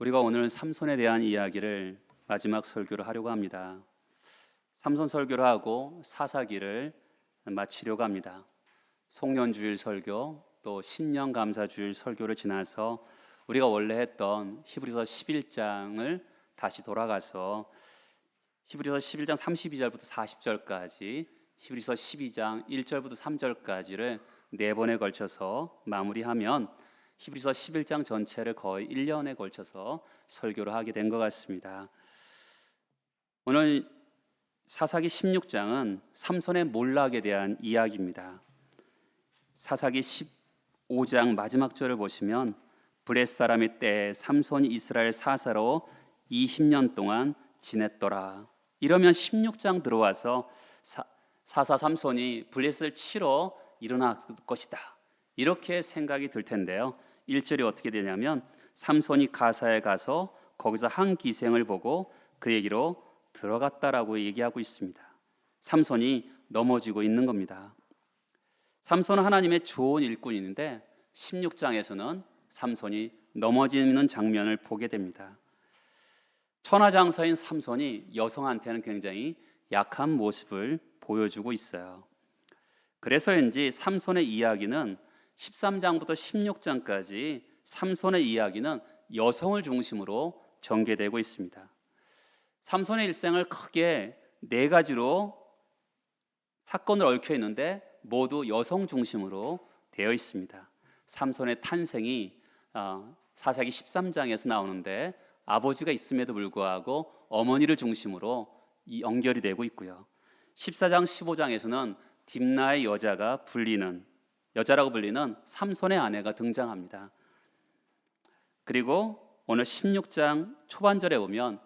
우리가 오늘 삼손에 대한 이야기를 마지막 설교를 하려고 합니다. 삼손 설교를 하고 사사기를 마치려고 합니다. 송년주일 설교 또 신년감사주일 설교를 지나서 우리가 원래 했던 히브리서 11장을 다시 돌아가서 히브리서 11장 32절부터 40절까지 히브리서 12장 1절부터 3절까지를 네 번에 걸쳐서 마무리하면 히브리서 11장 전체를 거의 1년에 걸쳐서 설교를 하게 된 것 같습니다. 오늘 사사기 16장은 삼손의 몰락에 대한 이야기입니다. 사사기 15장 마지막 절을 보시면 브렛 사람의 때에 삼손이 이스라엘 사사로 20년 동안 지냈더라. 이러면 16장 들어와서 사사 삼손이 블레셋을 치러 일어날 것이다, 이렇게 생각이 들 텐데요. 1절이 어떻게 되냐면 삼손이 가사에 가서 거기서 한 기생을 보고 그에게로 들어갔다라고 얘기하고 있습니다. 삼손이 넘어지고 있는 겁니다. 삼손은 하나님의 좋은 일꾼인데 16장에서는 삼손이 넘어지는 장면을 보게 됩니다. 천하장사인 삼손이 여성한테는 굉장히 약한 모습을 보여주고 있어요. 그래서인지 삼손의 이야기는 13장부터 16장까지 삼손의 이야기는 여성을 중심으로 전개되고 있습니다. 삼손의 일생을 크게 네 가지로 사건을 얽혀 있는데 모두 여성 중심으로 되어 있습니다. 삼손의 탄생이 사사기 13장에서 나오는데 아버지가 있음에도 불구하고 어머니를 중심으로 연결이 되고 있고요. 14장 15장에서는 딥나의 여자라고 불리는 삼손의 아내가 등장합니다. 그리고 오늘 16장 초반절에 보면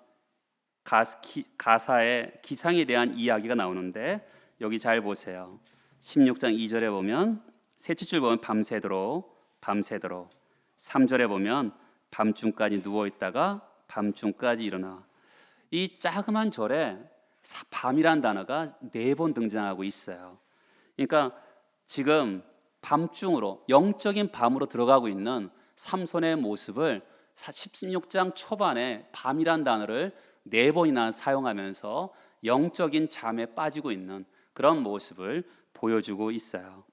가사의 기상에 대한 이야기가 나오는데 여기 잘 보세요. 16장 2절에 보면 셋째 줄 보면 밤새도록 3절에 보면 밤중까지 누워있다가 밤중까지 일어나. 이 자그만 절에 밤이란 단어가 4번 등장하고 있어요. 그러니까 지금 밤중으로 영적인 밤으로 들어가고 있는 삼손의 모습을 16장 초반에 밤이란 단어를 4번이나 사용하면서 영적인 잠에 빠지고 있는 그런 모습을 보여주고 있어요.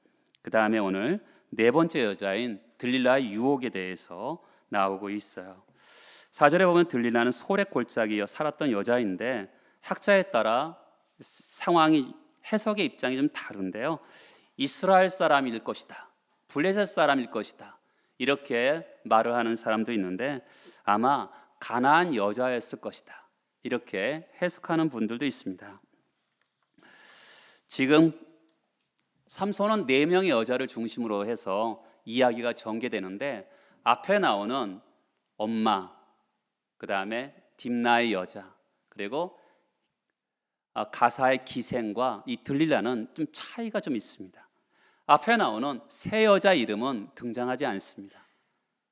그 다음에 오늘 네 번째 여자인 들릴라의 유혹에 대해서 나오고 있어요. 4절에 보면 들릴라는 소래 골짜기에 살았던 여자인데 학자에 따라 상황이 해석의 입장이 좀 다른데요. 이스라엘 사람일 것이다, 블레셋 사람일 것이다, 이렇게 말을 하는 사람도 있는데 아마 가나안 여자였을 것이다, 이렇게 해석하는 분들도 있습니다. 지금 삼손은 4명의 여자를 중심으로 해서 이야기가 전개되는데 앞에 나오는 엄마, 그 다음에 딥나의 여자, 그리고 가사의 기생과 이 들릴라는 좀 차이가 좀 있습니다. 앞에 나오는 세 여자 이름은 등장하지 않습니다.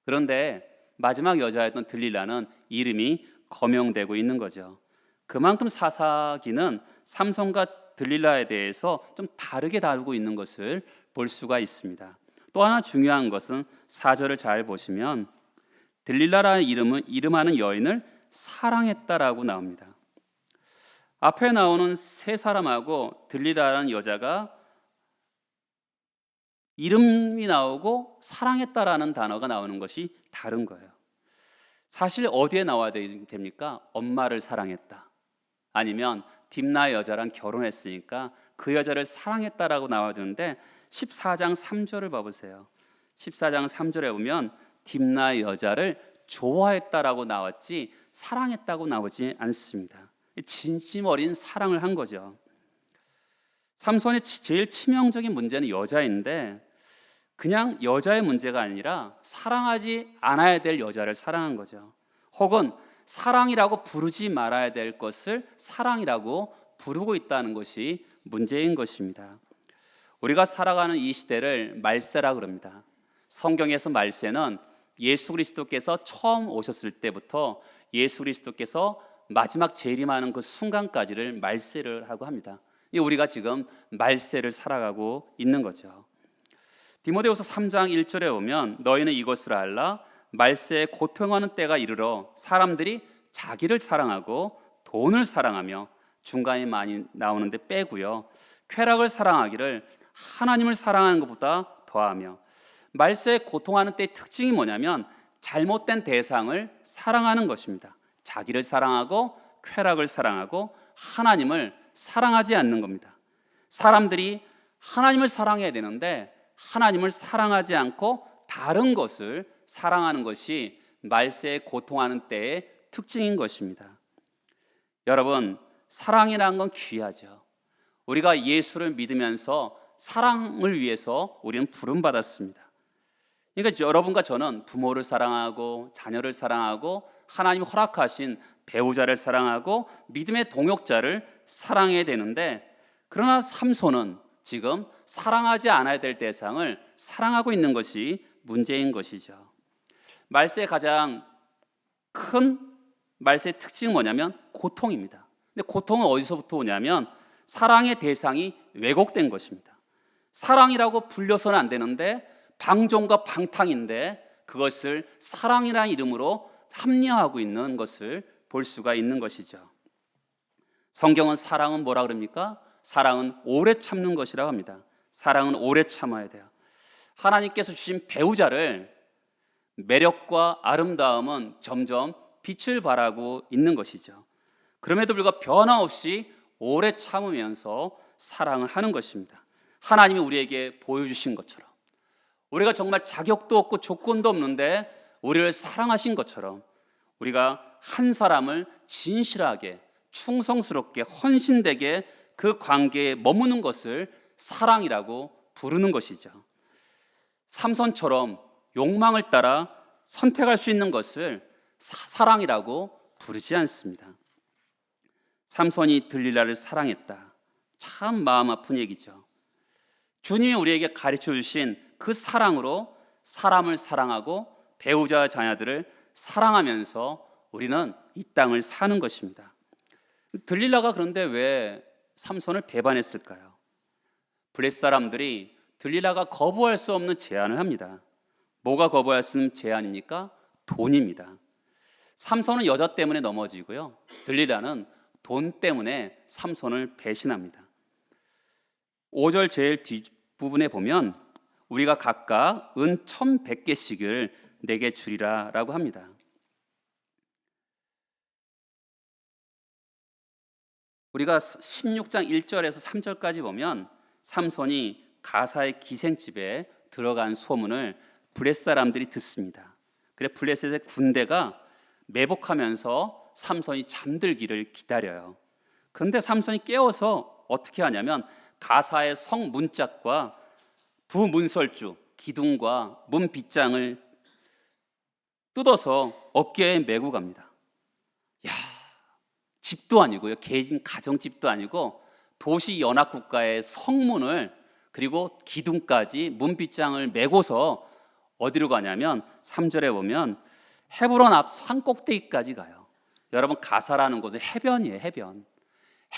그런데 마지막 여자였던 들릴라는 이름이 거명되고 있는 거죠. 그만큼 사사기는 삼손과 들릴라에 대해서 좀 다르게 다루고 있는 것을 볼 수가 있습니다. 또 하나 중요한 것은 4절을 잘 보시면 들릴라라는 이름하는 여인을 사랑했다라고 나옵니다. 앞에 나오는 세 사람하고 들릴라라는 여자가 이름이 나오고 사랑했다라는 단어가 나오는 것이 다른 거예요. 사실 어디에 나와야 됩니까? 엄마를 사랑했다, 아니면 딥나의 여자랑 결혼했으니까 그 여자를 사랑했다라고 나와야 되는데 14장 3절을 봐보세요. 14장 3절에 보면 딥나의 여자를 좋아했다라고 나왔지 사랑했다고 나오지 않습니다. 진심 어린 사랑을 한 거죠. 삼손의 제일 치명적인 문제는 여자인데 그냥 여자의 문제가 아니라 사랑하지 않아야 될 여자를 사랑한 거죠. 혹은 사랑이라고 부르지 말아야 될 것을 사랑이라고 부르고 있다는 것이 문제인 것입니다. 우리가 살아가는 이 시대를 말세라 그럽니다. 성경에서 말세는 예수 그리스도께서 처음 오셨을 때부터 예수 그리스도께서 마지막 재림하는 그 순간까지를 말세를 하고 합니다. 우리가 지금 말세를 살아가고 있는 거죠. 디모데후서 3장 1절에 보면 너희는 이것을 알라, 말세에 고통하는 때가 이르러 사람들이 자기를 사랑하고 돈을 사랑하며, 중간에 많이 나오는데 빼고요, 쾌락을 사랑하기를 하나님을 사랑하는 것보다 더하며. 말세에 고통하는 때의 특징이 뭐냐면 잘못된 대상을 사랑하는 것입니다. 자기를 사랑하고 쾌락을 사랑하고 하나님을 사랑하지 않는 겁니다. 사람들이 하나님을 사랑해야 되는데 하나님을 사랑하지 않고 다른 것을 사랑하는 것이 말세에 고통하는 때의 특징인 것입니다. 여러분, 사랑이라는 건 귀하죠. 우리가 예수를 믿으면서 사랑을 위해서 우리는 부름받았습니다. 그러니까 여러분과 저는 부모를 사랑하고 자녀를 사랑하고 하나님이 허락하신 배우자를 사랑하고 믿음의 동역자를 사랑해야 되는데, 그러나 삼손은 지금 사랑하지 않아야 될 대상을 사랑하고 있는 것이 문제인 것이죠. 말세의 가장 큰 말세의 특징은 뭐냐면 고통입니다. 근데 고통은 어디서부터 오냐면 사랑의 대상이 왜곡된 것입니다. 사랑이라고 불려서는 안 되는데 방종과 방탕인데 그것을 사랑이라는 이름으로 합리화하고 있는 것을 볼 수가 있는 것이죠. 성경은 사랑은 뭐라 그럽니까? 사랑은 오래 참는 것이라고 합니다. 사랑은 오래 참아야 돼요. 하나님께서 주신 배우자를 매력과 아름다움은 점점 빛을 발하고 있는 것이죠. 그럼에도 불구하고 변함없이 오래 참으면서 사랑을 하는 것입니다. 하나님이 우리에게 보여주신 것처럼, 우리가 정말 자격도 없고 조건도 없는데 우리를 사랑하신 것처럼 우리가 한 사람을 진실하게 충성스럽게 헌신되게 그 관계에 머무는 것을 사랑이라고 부르는 것이죠. 삼손처럼 욕망을 따라 선택할 수 있는 것을 사랑이라고 부르지 않습니다. 삼손이 들릴라를 사랑했다. 참 마음 아픈 얘기죠. 주님이 우리에게 가르쳐 주신 그 사랑으로 사람을 사랑하고 배우자와 자녀들을 사랑하면서 우리는 이 땅을 사는 것입니다. 들릴라가 그런데 왜 삼손을 배반했을까요? 블레셋 사람들이 들릴라가 거부할 수 없는 제안을 합니다. 뭐가 거부할 수 없는 제안입니까? 돈입니다. 삼손은 여자 때문에 넘어지고요, 들릴라는 돈 때문에 삼손을 배신합니다. 5절 제일 뒷부분에 보면 우리가 각각 은 1,100개씩을 내게 주리라 라고 합니다. 우리가 16장 1절에서 3절까지 보면 삼손이 가사의 기생집에 들어간 소문을 블레셋 사람들이 듣습니다. 그래 블레셋의 군대가 매복하면서 삼손이 잠들기를 기다려요. 그런데 삼손이 깨워서 어떻게 하냐면 가사의 성 문짝과 부문설주 기둥과 문 빗장을 뜯어서 어깨에 메고 갑니다. 야, 집도 아니고요, 개인 가정집도 아니고 도시 연합국가의 성문을 그리고 기둥까지 문빗장을 메고서 어디로 가냐면 3절에 보면 헤브론 앞 산꼭대기까지 가요. 여러분, 가사라는 곳은 해변이에요.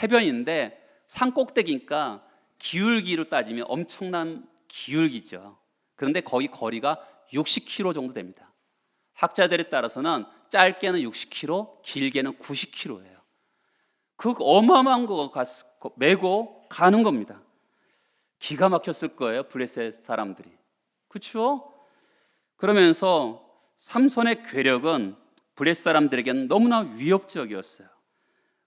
해변인데 산꼭대기니까 기울기로 따지면 엄청난 기울기죠. 그런데 거기 거리가 60km 정도 됩니다. 학자들에 따라서는 짧게는 60km, 길게는 90km예요. 그 어마어마한 거 메고 가는 겁니다. 기가 막혔을 거예요, 블레셋 사람들이. 그렇죠? 그러면서 삼손의 괴력은 블레셋 사람들에게는 너무나 위협적이었어요.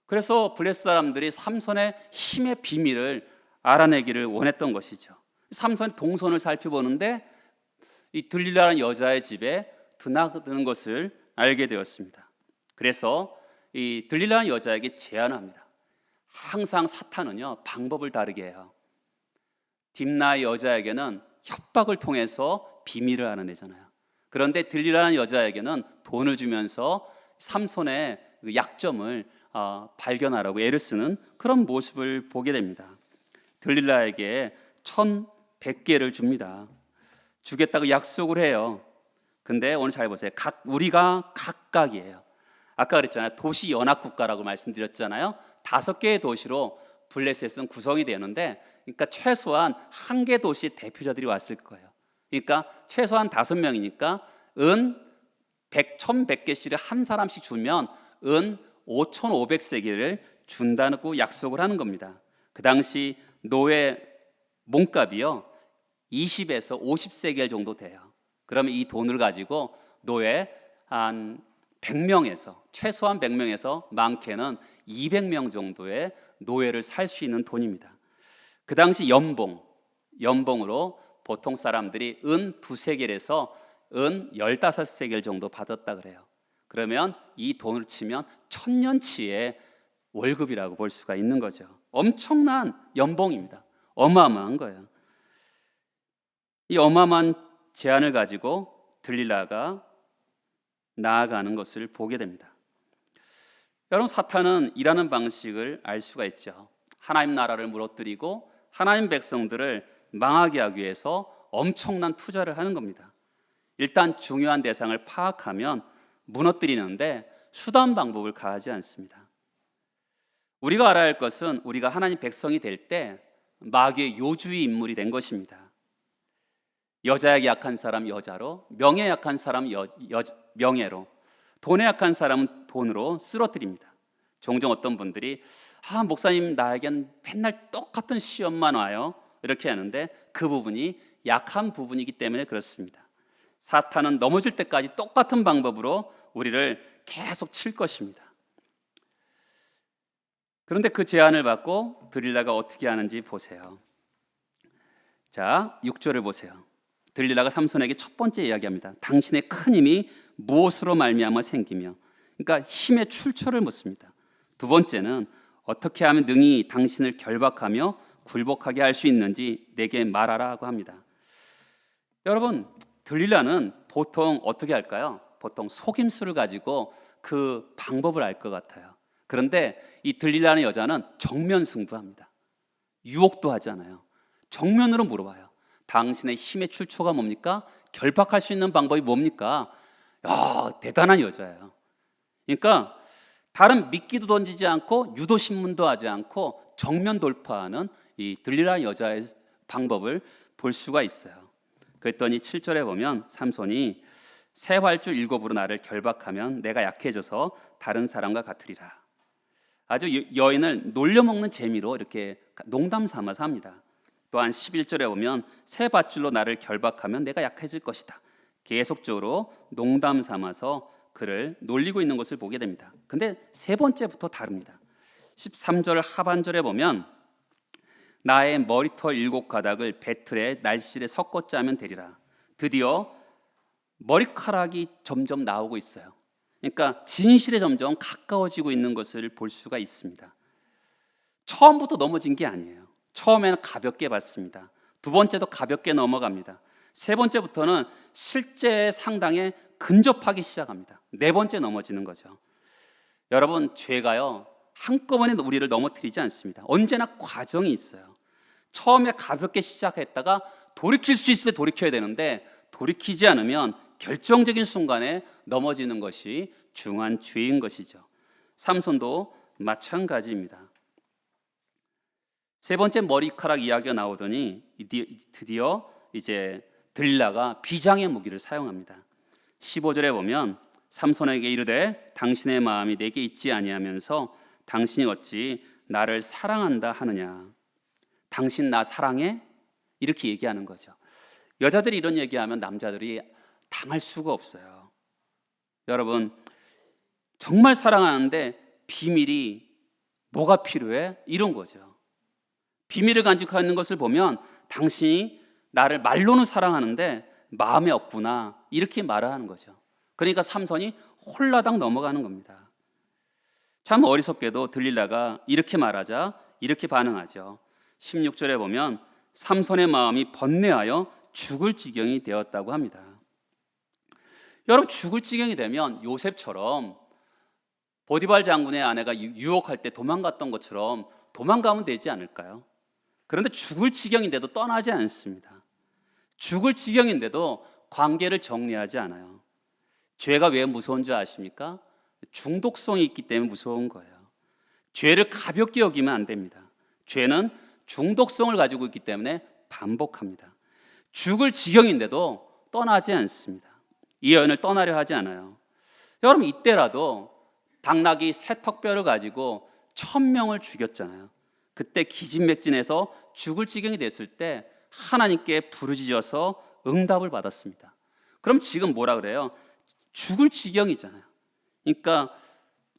그래서 블레셋 사람들이 삼손의 힘의 비밀을 알아내기를 원했던 것이죠. 삼손의 동선을 살펴보는데 이 들릴라라는 여자의 집에 드나드는 것을 알게 되었습니다. 그래서 이 들릴라라는 여자에게 제안을 합니다. 항상 사탄은요, 방법을 다르게 해요. 딥나의 여자에게는 협박을 통해서 비밀을 알아내잖아요. 그런데 들릴라라는 여자에게는 돈을 주면서 삼손의 약점을 발견하라고 애를 쓰는 그런 모습을 보게 됩니다. 들릴라에게 1,100개를 줍니다. 주겠다고 약속을 해요. 근데 오늘 잘 보세요. 우리가 각각이에요. 아까 그랬잖아요, 도시 연합국가라고 말씀드렸잖아요. 5개의 도시로 블레셋은 구성이 되는데, 그러니까 최소한 1개 도시 대표자들이 왔을 거예요. 그러니까 최소한 5명이니까 은 100, 1100개씩을 한 사람씩 주면 은 5,500세겔을 준다고 약속을 하는 겁니다. 그 당시 노예 몸값이요 20에서 50세겔 정도 돼요. 그러면 이 돈을 가지고 노예 한 100명에서 최소한 100명에서 많게는 200명 정도의 노예를 살 수 있는 돈입니다. 그 당시 연봉으로 보통 사람들이 은 2세겔에서 은 15세겔 정도 받았다 그래요. 그러면 이 돈을 치면 1000년치의 월급이라고 볼 수가 있는 거죠. 엄청난 연봉입니다. 어마어마한 거예요. 이 어마어마한 제안을 가지고 들릴라가 나아가는 것을 보게 됩니다. 여러분, 사탄은 일하는 방식을 알 수가 있죠. 하나님 나라를 무너뜨리고 하나님 백성들을 망하게 하기 위해서 엄청난 투자를 하는 겁니다. 일단 중요한 대상을 파악하면 무너뜨리는데 수단 방법을 가하지 않습니다. 우리가 알아야 할 것은 우리가 하나님 백성이 될 때 마귀의 요주의 인물이 된 것입니다. 여자에게 약한 사람 여자로, 명예에 약한 사람 명예로, 돈에 약한 사람은 돈으로 쓰러뜨립니다. 종종 어떤 분들이 목사님 나에겐 맨날 똑같은 시험만 와요 이렇게 하는데 그 부분이 약한 부분이기 때문에 그렇습니다. 사탄은 넘어질 때까지 똑같은 방법으로 우리를 계속 칠 것입니다. 그런데 그 제안을 받고 들릴라가 어떻게 하는지 보세요. 자, 6절을 보세요. 들릴라가 삼손에게 첫 번째 이야기합니다. 당신의 큰 힘이 무엇으로 말미암아 생기며, 그러니까 힘의 출처를 묻습니다. 두 번째는 어떻게 하면 능히 당신을 결박하며 굴복하게 할 수 있는지 내게 말하라고 합니다. 여러분, 들릴라는 보통 어떻게 할까요? 보통 속임수를 가지고 그 방법을 알 것 같아요. 그런데 이 들릴라는 여자는 정면 승부합니다. 유혹도 하지 않아요. 정면으로 물어봐요. 당신의 힘의 출처가 뭡니까? 결박할 수 있는 방법이 뭡니까? 대단한 여자예요. 그러니까 다른 미끼도 던지지 않고 유도신문도 하지 않고 정면 돌파하는 이 들릴라 여자의 방법을 볼 수가 있어요. 그랬더니 7절에 보면 삼손이 새 활주 7으로 나를 결박하면 내가 약해져서 다른 사람과 같으리라. 아주 여인을 놀려먹는 재미로 이렇게 농담 삼아서 합니다. 또한 11절에 보면 새 밧줄로 나를 결박하면 내가 약해질 것이다. 계속적으로 농담 삼아서 그를 놀리고 있는 것을 보게 됩니다. 근데 세 번째부터 다릅니다. 13절 하반절에 보면 나의 머리털 7가닥을 배틀에 날실에 섞어 짜면 되리라. 드디어 머리카락이 점점 나오고 있어요. 그러니까 진실에 점점 가까워지고 있는 것을 볼 수가 있습니다. 처음부터 넘어진 게 아니에요. 처음에는 가볍게 봤습니다. 두 번째도 가볍게 넘어갑니다. 세 번째부터는 실제 상당에 근접하기 시작합니다. 네 번째 넘어지는 거죠. 여러분, 죄가요 한꺼번에 우리를 넘어뜨리지 않습니다. 언제나 과정이 있어요. 처음에 가볍게 시작했다가 돌이킬 수 있을 때 돌이켜야 되는데 돌이키지 않으면 결정적인 순간에 넘어지는 것이 중한 죄인 것이죠. 삼손도 마찬가지입니다. 세 번째 머리카락 이야기가 나오더니 드디어 이제 들릴라가 비장의 무기를 사용합니다. 15절에 보면 삼손에게 이르되 당신의 마음이 내게 있지 아니하면서 당신이 어찌 나를 사랑한다 하느냐. 당신 나 사랑해? 이렇게 얘기하는 거죠. 여자들이 이런 얘기하면 남자들이 당할 수가 없어요. 여러분, 정말 사랑하는데 비밀이 뭐가 필요해? 이런 거죠. 비밀을 간직하고 있는 것을 보면 당신이 나를 말로는 사랑하는데 마음에 없구나 이렇게 말하는 거죠. 그러니까 삼손이 홀라당 넘어가는 겁니다. 참 어리석게도 들릴라가 이렇게 말하자 이렇게 반응하죠. 16절에 보면 삼손의 마음이 번뇌하여 죽을 지경이 되었다고 합니다. 여러분, 죽을 지경이 되면 요셉처럼 보디발 장군의 아내가 유혹할 때 도망갔던 것처럼 도망가면 되지 않을까요? 그런데 죽을 지경인데도 떠나지 않습니다. 죽을 지경인데도 관계를 정리하지 않아요. 죄가 왜 무서운 줄 아십니까? 중독성이 있기 때문에 무서운 거예요. 죄를 가볍게 여기면 안 됩니다. 죄는 중독성을 가지고 있기 때문에 반복합니다. 죽을 지경인데도 떠나지 않습니다. 이 여인을 떠나려 하지 않아요. 여러분 이때라도 당나귀 세턱뼈를 가지고 1000명을 죽였잖아요. 그때 기진맥진해서 죽을 지경이 됐을 때 하나님께 부르짖어서 응답을 받았습니다. 그럼 지금 뭐라 그래요? 죽을 지경이잖아요. 그러니까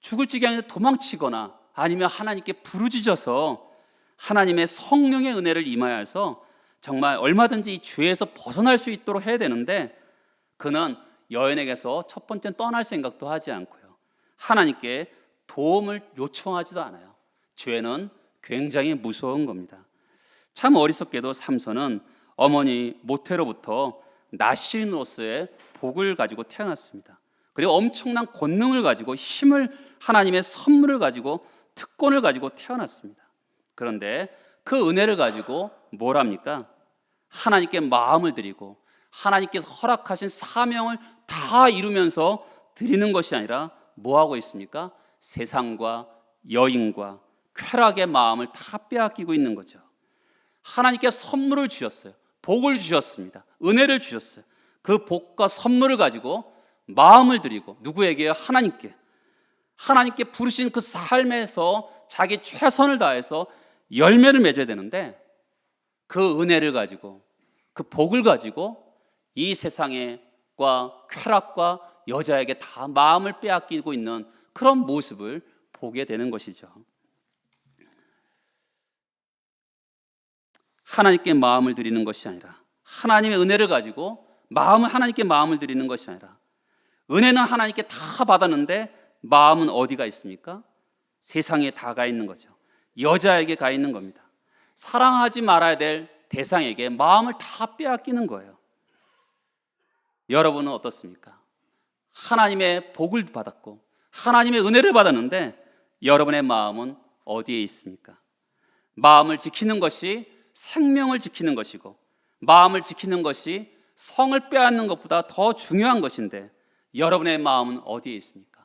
죽을 지경에 도망치거나 아니면 하나님께 부르짖어서 하나님의 성령의 은혜를 임하여서 정말 얼마든지 이 죄에서 벗어날 수 있도록 해야 되는데, 그는 여인에게서 첫 번째 떠날 생각도 하지 않고요, 하나님께 도움을 요청하지도 않아요. 죄는 굉장히 무서운 겁니다. 참 어리석게도 삼손은 어머니 모태로부터 나시린으로서의 복을 가지고 태어났습니다. 그리고 엄청난 권능을 가지고 힘을, 하나님의 선물을 가지고 특권을 가지고 태어났습니다. 그런데 그 은혜를 가지고 뭘 합니까? 하나님께 마음을 드리고 하나님께서 허락하신 사명을 다 이루면서 드리는 것이 아니라 뭐 하고 있습니까? 세상과 여인과 쾌락의 마음을 다 빼앗기고 있는 거죠. 하나님께 선물을 주셨어요. 복을 주셨습니다. 은혜를 주셨어요. 그 복과 선물을 가지고 마음을 드리고 누구에게요? 하나님께 부르신 그 삶에서 자기 최선을 다해서 열매를 맺어야 되는데, 그 은혜를 가지고 그 복을 가지고 이 세상과 쾌락과 여자에게 다 마음을 빼앗기고 있는 그런 모습을 보게 되는 것이죠. 하나님께 마음을 드리는 것이 아니라, 하나님의 은혜를 가지고 하나님께 마음을 드리는 것이 아니라, 은혜는 하나님께 다 받았는데 마음은 어디가 있습니까? 세상에 다 가 있는 거죠. 여자에게 가 있는 겁니다. 사랑하지 말아야 될 대상에게 마음을 다 빼앗기는 거예요. 여러분은 어떻습니까? 하나님의 복을 받았고 하나님의 은혜를 받았는데 여러분의 마음은 어디에 있습니까? 마음을 지키는 것이 생명을 지키는 것이고, 마음을 지키는 것이 성을 빼앗는 것보다 더 중요한 것인데, 여러분의 마음은 어디에 있습니까?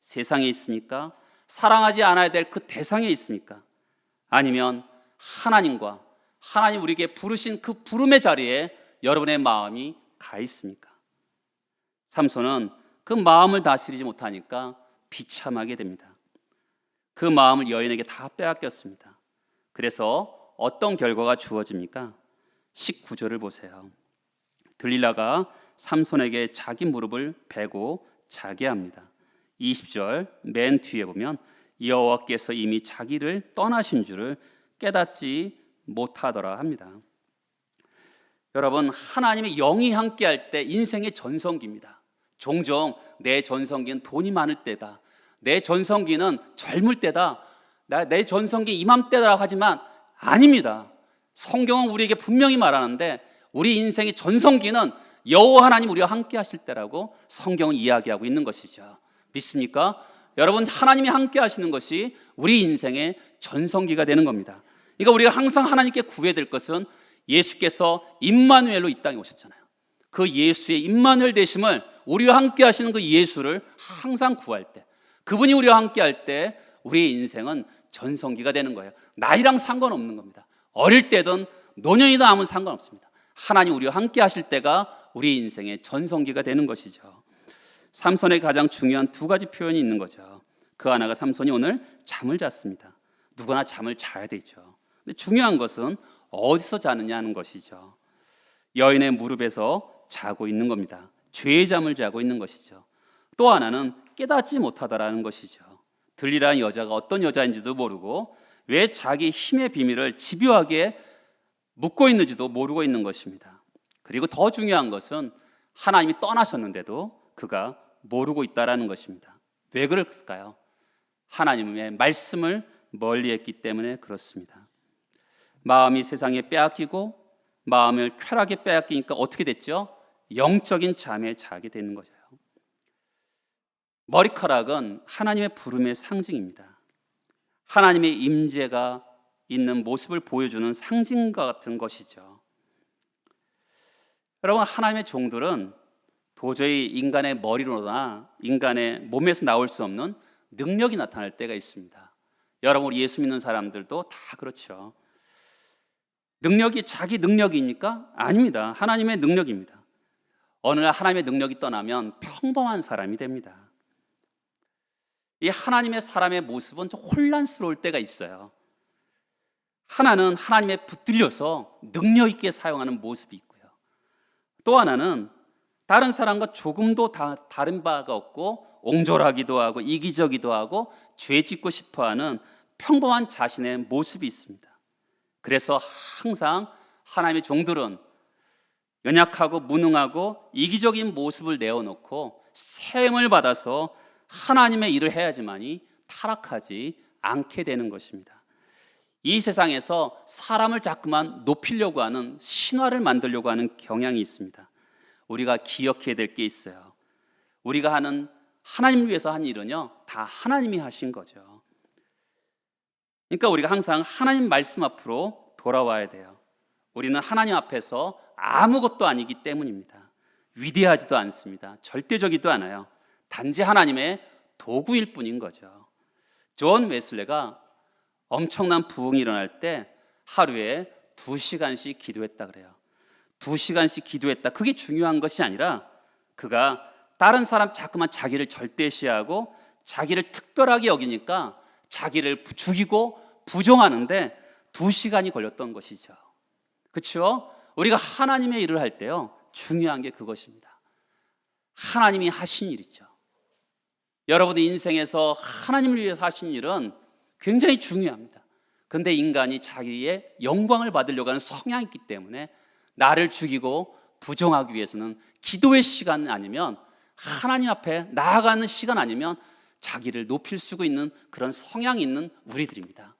세상에 있습니까? 사랑하지 않아야 될 그 대상에 있습니까? 아니면 하나님 우리에게 부르신 그 부름의 자리에 여러분의 마음이 가 있습니까? 삼손은 그 마음을 다스리지 못하니까 비참하게 됩니다. 그 마음을 여인에게 다 빼앗겼습니다. 그래서 어떤 결과가 주어집니까? 19절을 보세요. 들릴라가 삼손에게 자기 무릎을 베고 자게 합니다. 20절 맨 뒤에 보면 여호와께서 이미 자기를 떠나신 줄을 깨닫지 못하더라 합니다. 여러분, 하나님의 영이 함께할 때 인생의 전성기입니다. 종종 내 전성기는 돈이 많을 때다, 내 전성기는 젊을 때다, 내 전성기 이맘때라고 하지만 아닙니다. 성경은 우리에게 분명히 말하는데 우리 인생의 전성기는 여호와 하나님 우리와 함께 하실 때라고 성경은 이야기하고 있는 것이죠. 믿습니까? 여러분, 하나님이 함께 하시는 것이 우리 인생의 전성기가 되는 겁니다. 그러니까 우리가 항상 하나님께 구해야 될 것은, 예수께서 임마누엘로 이 땅에 오셨잖아요. 그 예수의 임마누엘 되심을, 우리와 함께 하시는 그 예수를 항상 구할 때, 그분이 우리와 함께 할 때 우리의 인생은 전성기가 되는 거예요. 나이랑 상관없는 겁니다. 어릴 때든 노년이든 아무 상관없습니다. 하나님 우리와 함께 하실 때가 우리 인생의 전성기가 되는 것이죠. 삼손의 가장 중요한 두 가지 표현이 있는 거죠. 그 하나가 삼손이 오늘 잠을 잤습니다. 누구나 잠을 자야 되죠. 근데 중요한 것은 어디서 자느냐 하는 것이죠. 여인의 무릎에서 자고 있는 겁니다. 죄의 잠을 자고 있는 것이죠. 또 하나는 깨닫지 못하다라는 것이죠. 들리라는 여자가 어떤 여자인지도 모르고 왜 자기 힘의 비밀을 집요하게 묻고 있는지도 모르고 있는 것입니다. 그리고 더 중요한 것은 하나님이 떠나셨는데도 그가 모르고 있다라는 것입니다. 왜 그럴까요? 하나님의 말씀을 멀리했기 때문에 그렇습니다. 마음이 세상에 빼앗기고 마음을 쾌락에 빼앗기니까 어떻게 됐죠? 영적인 잠에 자게 되는 거죠. 머리카락은 하나님의 부름의 상징입니다. 하나님의 임재가 있는 모습을 보여주는 상징과 같은 것이죠. 여러분, 하나님의 종들은 도저히 인간의 머리로나 인간의 몸에서 나올 수 없는 능력이 나타날 때가 있습니다. 여러분, 우리 예수 믿는 사람들도 다 그렇죠. 능력이 자기 능력입니까? 아닙니다. 하나님의 능력입니다. 어느 날 하나님의 능력이 떠나면 평범한 사람이 됩니다. 이 하나님의 사람의 모습은 좀 혼란스러울 때가 있어요. 하나는 하나님의 붙들려서 능력 있게 사용하는 모습이 있고요. 또 하나는 다른 사람과 조금도 다른 바가 없고 옹졸하기도 하고 이기적이기도 하고 죄 짓고 싶어하는 평범한 자신의 모습이 있습니다. 그래서 항상 하나님의 종들은 연약하고 무능하고 이기적인 모습을 내어놓고 세움을 받아서 하나님의 일을 해야지만이 타락하지 않게 되는 것입니다. 이 세상에서 사람을 자꾸만 높이려고 하는 신화를 만들려고 하는 경향이 있습니다. 우리가 기억해야 될 게 있어요. 우리가 하는 하나님을 위해서 한 일은요, 다 하나님이 하신 거죠. 그러니까 우리가 항상 하나님 말씀 앞으로 돌아와야 돼요. 우리는 하나님 앞에서 아무것도 아니기 때문입니다. 위대하지도 않습니다. 절대적이지도 않아요. 단지 하나님의 도구일 뿐인 거죠. 존 웨슬레가 엄청난 부흥이 일어날 때 하루에 2시간씩 기도했다 그래요. 2시간씩 기도했다. 그게 중요한 것이 아니라 그가 다른 사람 자꾸만 자기를 절대시하고 자기를 특별하게 여기니까 자기를 죽이고 부정하는데 2시간이 걸렸던 것이죠. 그렇죠? 우리가 하나님의 일을 할 때요, 중요한 게 그것입니다. 하나님이 하신 일이죠. 여러분의 인생에서 하나님을 위해서 하신 일은 굉장히 중요합니다. 그런데 인간이 자기의 영광을 받으려고 하는 성향이 있기 때문에 나를 죽이고 부정하기 위해서는 기도의 시간 아니면 하나님 앞에 나아가는 시간 아니면 자기를 높일 수 있는 그런 성향이 있는 우리들입니다.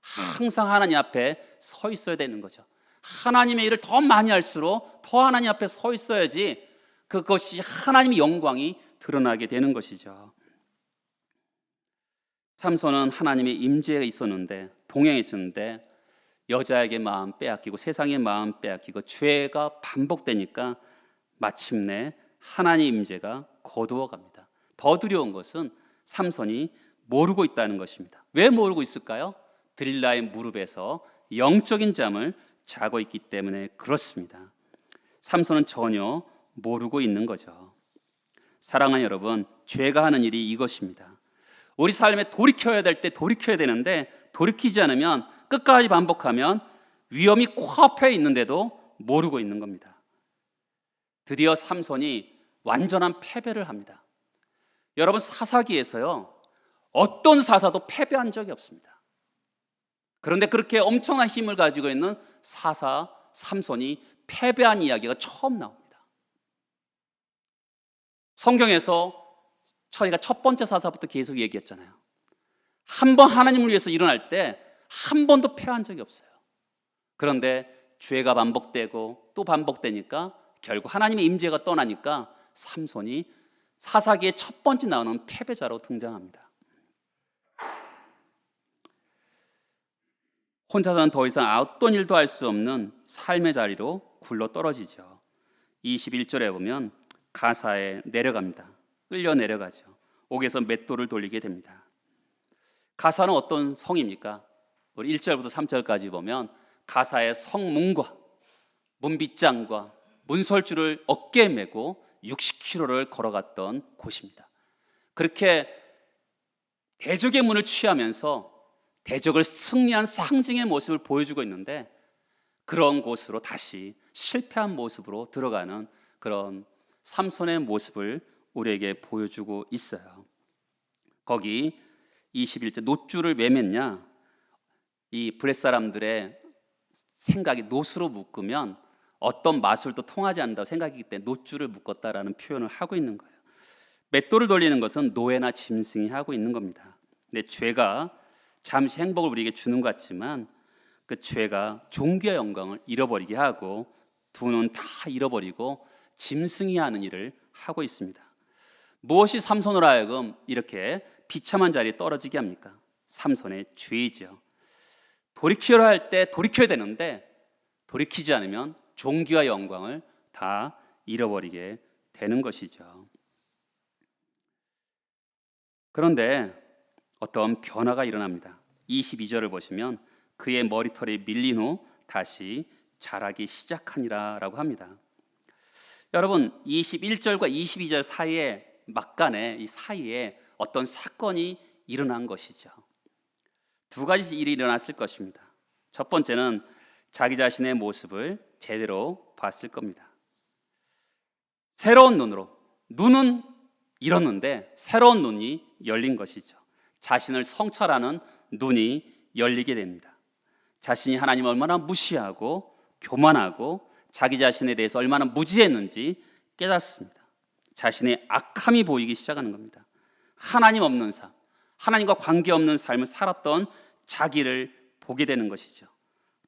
항상 하나님 앞에 서 있어야 되는 거죠. 하나님의 일을 더 많이 할수록 더 하나님 앞에 서 있어야지 그것이 하나님의 영광이 드러나게 되는 것이죠. 삼손은 하나님의 임재가 있었는데, 동행에 있었는데 여자에게 마음 빼앗기고 세상의 마음 빼앗기고 죄가 반복되니까 마침내 하나님 임재가 거두어 갑니다. 더 두려운 것은 삼손이 모르고 있다는 것입니다. 왜 모르고 있을까요? 드릴라의 무릎에서 영적인 잠을 자고 있기 때문에 그렇습니다. 삼손은 전혀 모르고 있는 거죠. 사랑하는 여러분, 죄가 하는 일이 이것입니다. 우리 삶에 돌이켜야 될 때 돌이켜야 되는데 돌이키지 않으면, 끝까지 반복하면 위험이 코앞에 있는데도 모르고 있는 겁니다. 드디어 삼손이 완전한 패배를 합니다. 여러분, 사사기에서요, 어떤 사사도 패배한 적이 없습니다. 그런데 그렇게 엄청난 힘을 가지고 있는 사사 삼손이 패배한 이야기가 처음 나옵니다. 성경에서 저희가 첫 번째 사사부터 계속 얘기했잖아요. 한 번 하나님을 위해서 일어날 때 한 번도 패한 적이 없어요. 그런데 죄가 반복되고 또 반복되니까 결국 하나님의 임재가 떠나니까 삼손이 사사기의 첫 번째 나오는 패배자로 등장합니다. 혼자서는 더 이상 어떤 일도 할 수 없는 삶의 자리로 굴러 떨어지죠. 21절에 보면 가사에 내려갑니다. 끌려 내려가죠. 옥에서 맷돌을 돌리게 됩니다. 가사는 어떤 성입니까? 우리 1절부터 3절까지 보면 가사의 성문과 문빗장과 문설주를 어깨에 메고 60km를 걸어갔던 곳입니다. 그렇게 대적의 문을 취하면서 대적을 승리한 상징의 모습을 보여주고 있는데, 그런 곳으로 다시 실패한 모습으로 들어가는 그런 삼손의 모습을 우리에게 보여주고 있어요. 거기 21절, 놋줄을 왜 맸냐? 이 블레 사람들의 생각이 놋으로 묶으면 어떤 마술도 통하지 않는다고 생각이기 때문에 놋줄을 묶었다라는 표현을 하고 있는 거예요. 맷돌을 돌리는 것은 노예나 짐승이 하고 있는 겁니다. 근데 죄가 잠시 행복을 우리에게 주는 것 같지만 그 죄가 존귀와 영광을 잃어버리게 하고 두 눈 다 잃어버리고 짐승이 하는 일을 하고 있습니다. 무엇이 삼손으로 하여금 이렇게 비참한 자리에 떨어지게 합니까? 삼손의 죄이죠. 돌이키려 할 때 돌이켜야 되는데 돌이키지 않으면 존귀와 영광을 다 잃어버리게 되는 것이죠. 그런데 어떤 변화가 일어납니다. 22절을 보시면 그의 머리털이 밀린 후 다시 자라기 시작하니라 라고 합니다. 여러분, 21절과 22절 사이에 막간에 이 사이에 어떤 사건이 일어난 것이죠. 두 가지 일이 일어났을 것입니다. 첫 번째는 자기 자신의 모습을 제대로 봤을 겁니다. 새로운 눈은 잃었는데 새로운 눈이 열린 것이죠. 자신을 성찰하는 눈이 열리게 됩니다. 자신이 하나님을 얼마나 무시하고 교만하고 자기 자신에 대해서 얼마나 무지했는지 깨닫습니다. 자신의 악함이 보이기 시작하는 겁니다. 하나님 없는 삶, 하나님과 관계없는 삶을 살았던 자기를 보게 되는 것이죠.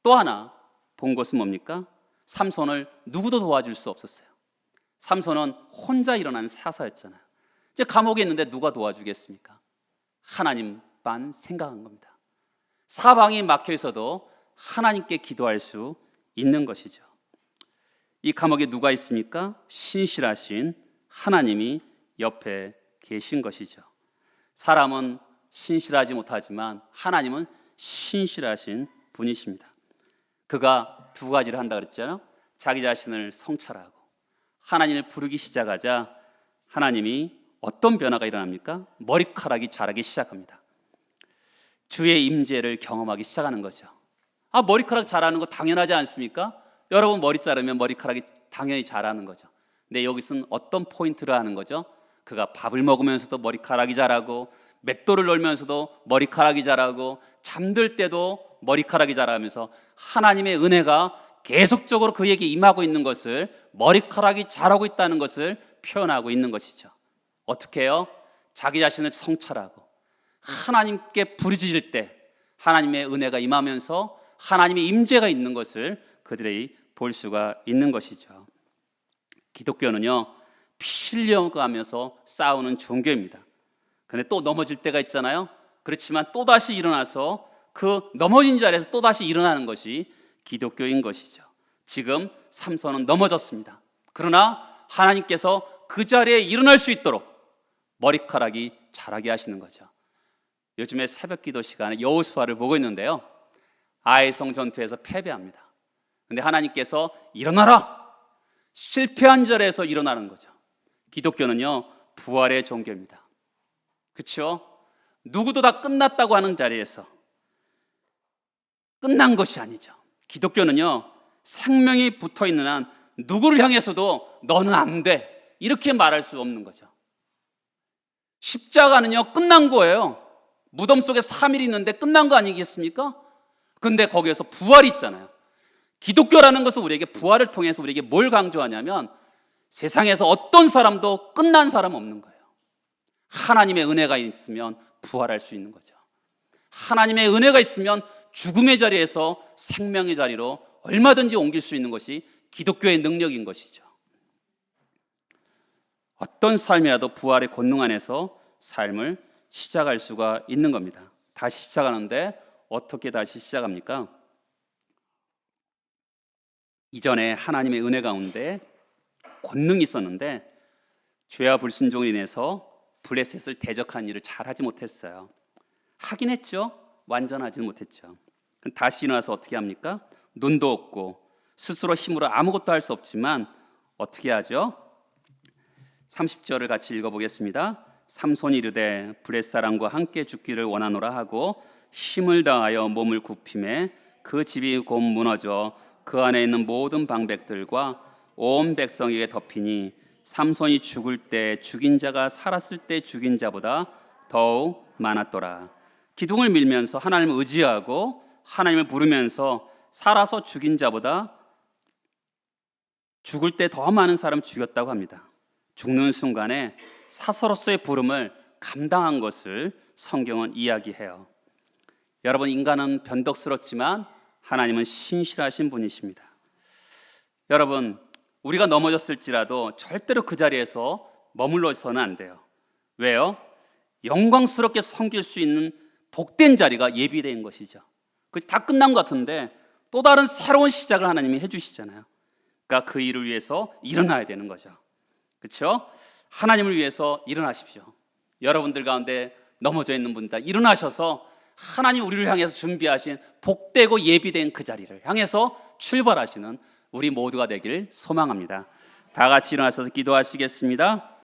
또 하나 본 것은 뭡니까? 삼손을 누구도 도와줄 수 없었어요. 삼손은 혼자 일어난 사사였잖아요. 이제 감옥에 있는데 누가 도와주겠습니까? 하나님만 생각한 겁니다. 사방이 막혀 있어도 하나님께 기도할 수 있는 것이죠. 이 감옥에 누가 있습니까? 신실하신 하나님이 옆에 계신 것이죠. 사람은 신실하지 못하지만 하나님은 신실하신 분이십니다. 그가 두 가지를 한다 그랬잖아요. 자기 자신을 성찰하고 하나님을 부르기 시작하자 하나님이 어떤 변화가 일어납니까? 머리카락이 자라기 시작합니다. 주의 임재를 경험하기 시작하는 거죠. 머리카락 자라는 거 당연하지 않습니까? 여러분 머리 자르면 머리카락이 당연히 자라는 거죠. 근데 여기서는 어떤 포인트를 하는 거죠? 그가 밥을 먹으면서도 머리카락이 자라고 맷돌을 놀면서도 머리카락이 자라고 잠들 때도 머리카락이 자라면서 하나님의 은혜가 계속적으로 그에게 임하고 있는 것을, 머리카락이 자라고 있다는 것을 표현하고 있는 것이죠. 어떻게 해요? 자기 자신을 성찰하고 하나님께 부르짖을 때 하나님의 은혜가 임하면서 하나님의 임재가 있는 것을 그들이 볼 수가 있는 것이죠. 기독교는요, 피 흘려가면서 싸우는 종교입니다. 근데 또 넘어질 때가 있잖아요. 그렇지만 또다시 일어나서 그 넘어진 자리에서 또다시 일어나는 것이 기독교인 것이죠. 지금 삼손은 넘어졌습니다. 그러나 하나님께서 그 자리에 일어날 수 있도록 머리카락이 자라게 하시는 거죠. 요즘에 새벽 기도 시간에 여호수아를 보고 있는데요, 아이성 전투에서 패배합니다. 근데 하나님께서 일어나라! 실패한 자리에서 일어나는 거죠. 기독교는요, 부활의 종교입니다. 그렇죠? 누구도 다 끝났다고 하는 자리에서 끝난 것이 아니죠. 기독교는요, 생명이 붙어있는 한 누구를 향해서도 너는 안 돼, 이렇게 말할 수 없는 거죠. 십자가는요, 끝난 거예요. 무덤 속에 3일 있는데 끝난 거 아니겠습니까? 근데 거기에서 부활이 있잖아요. 기독교라는 것은 우리에게 부활을 통해서 우리에게 뭘 강조하냐면 세상에서 어떤 사람도 끝난 사람 없는 거예요. 하나님의 은혜가 있으면 부활할 수 있는 거죠. 하나님의 은혜가 있으면 죽음의 자리에서 생명의 자리로 얼마든지 옮길 수 있는 것이 기독교의 능력인 것이죠. 어떤 삶이라도 부활의 권능 안에서 삶을 시작할 수가 있는 겁니다. 다시 시작하는데 어떻게 다시 시작합니까? 이전에 하나님의 은혜 가운데 권능이 있었는데 죄와 불순종으로 인해서 블레셋을 대적한 일을 잘하지 못했어요. 하긴 했죠. 완전하지는 못했죠. 다시 일어나서 어떻게 합니까? 눈도 없고 스스로 힘으로 아무것도 할 수 없지만 어떻게 하죠? 30절을 같이 읽어보겠습니다. 삼손이 이르되 블레셋 사람과 함께 죽기를 원하노라 하고 힘을 다하여 몸을 굽히매 그 집이 곧 무너져 그 안에 있는 모든 방백들과 온 백성에게 덮이니 삼손이 죽을 때 죽인 자가 살았을 때 죽인 자보다 더욱 많았더라. 기둥을 밀면서 하나님을 의지하고 하나님을 부르면서 살아서 죽인 자보다 죽을 때 더 많은 사람 죽였다고 합니다. 죽는 순간에 사서로서의 부름을 감당한 것을 성경은 이야기해요. 여러분, 인간은 변덕스럽지만 하나님은 신실하신 분이십니다. 여러분, 우리가 넘어졌을지라도 절대로 그 자리에서 머물러서는 안 돼요. 왜요? 영광스럽게 섬길 수 있는 복된 자리가 예비된 것이죠. 다 끝난 것 같은데 또 다른 새로운 시작을 하나님이 해주시잖아요. 그러니까 그 일을 위해서 일어나야 되는 거죠. 그렇죠? 하나님을 위해서 일어나십시오. 여러분들 가운데 넘어져 있는 분들 일어나셔서 하나님 우리를 향해서 준비하신 복되고 예비된 그 자리를 향해서 출발하시는 우리 모두가 되길 소망합니다. 다 같이 일어나셔서 기도하시겠습니다.